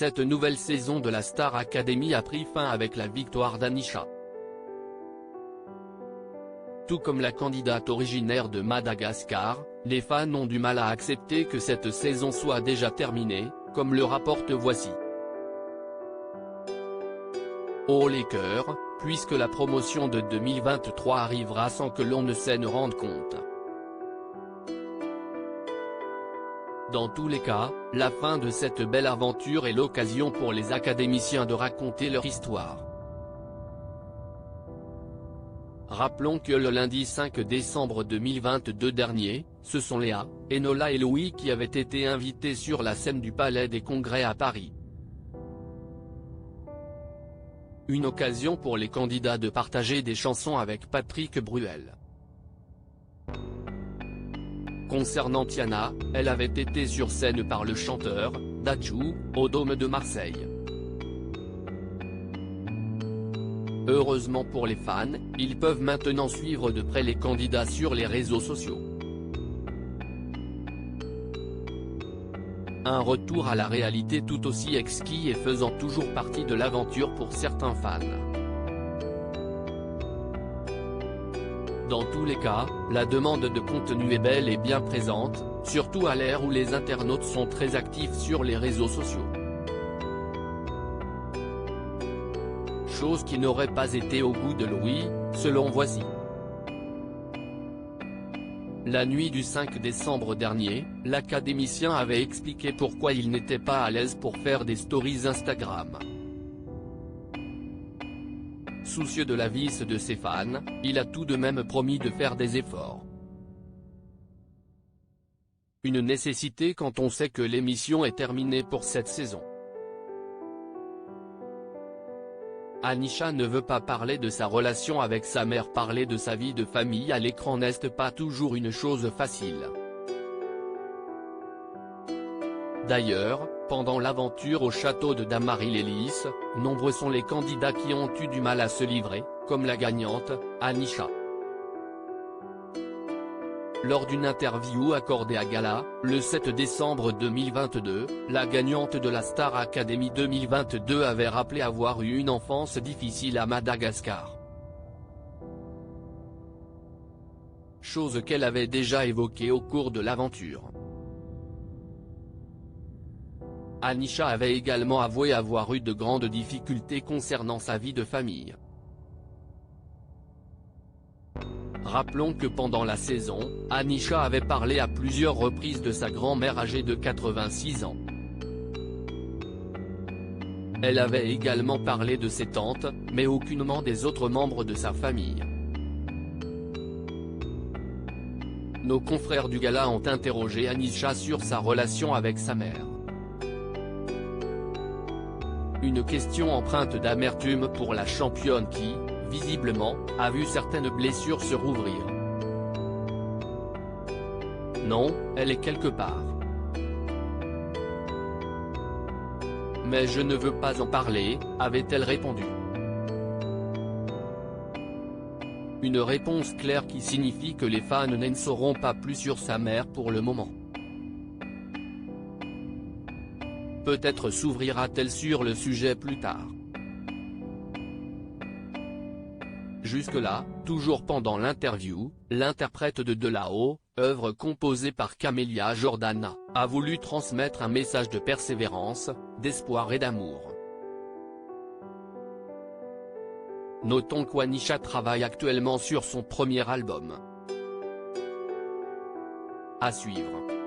Cette nouvelle saison de la Star Academy a pris fin avec la victoire d'Anisha. Tout comme la candidate originaire de Madagascar, les fans ont du mal à accepter que cette saison soit déjà terminée, comme le rapporte Voici. Oh les cœurs, puisque la promotion de 2023 arrivera sans que l'on ne s'en rende compte. Dans tous les cas, la fin de cette belle aventure est l'occasion pour les académiciens de raconter leur histoire. Rappelons que le lundi 5 décembre 2022 dernier, ce sont Léa, Enola et Louis qui avaient été invités sur la scène du Palais des Congrès à Paris. Une occasion pour les candidats de partager des chansons avec Patrick Bruel. Concernant Tiana, elle avait été sur scène par le chanteur, Dadju, au Dôme de Marseille. Heureusement pour les fans, ils peuvent maintenant suivre de près les candidats sur les réseaux sociaux. Un retour à la réalité tout aussi exquis et faisant toujours partie de l'aventure pour certains fans. Dans tous les cas, la demande de contenu est belle et bien présente, surtout à l'ère où les internautes sont très actifs sur les réseaux sociaux. Chose qui n'aurait pas été au goût de Louis, selon Voici. La nuit du 5 décembre dernier, l'académicien avait expliqué pourquoi il n'était pas à l'aise pour faire des stories Instagram. Soucieux de la vis de ses fans, il a tout de même promis de faire des efforts. Une nécessité quand on sait que l'émission est terminée pour cette saison. Anisha ne veut pas parler de sa relation avec sa mère. Parler de sa vie de famille à l'écran n'est pas toujours une chose facile. D'ailleurs, pendant l'aventure au château de Dammarie-les-Lys, nombreux sont les candidats qui ont eu du mal à se livrer, comme la gagnante, Anisha. Lors d'une interview accordée à Gala, le 7 décembre 2022, la gagnante de la Star Academy 2022 avait rappelé avoir eu une enfance difficile à Madagascar. Chose qu'elle avait déjà évoquée au cours de l'aventure. Anisha avait également avoué avoir eu de grandes difficultés concernant sa vie de famille. Rappelons que pendant la saison, Anisha avait parlé à plusieurs reprises de sa grand-mère âgée de 86 ans. Elle avait également parlé de ses tantes, mais aucunement des autres membres de sa famille. Nos confrères du Gala ont interrogé Anisha sur sa relation avec sa mère. Une question empreinte d'amertume pour la championne qui, visiblement, a vu certaines blessures se rouvrir. Non, elle est quelque part. Mais je ne veux pas en parler, avait-elle répondu. Une réponse claire qui signifie que les fans n'en sauront pas plus sur sa mère pour le moment. Peut-être s'ouvrira-t-elle sur le sujet plus tard. Jusque-là, toujours pendant l'interview, l'interprète de De La Haut, œuvre composée par Camélia Jordana, a voulu transmettre un message de persévérance, d'espoir et d'amour. Notons qu'Anisha travaille actuellement sur son premier album. À suivre.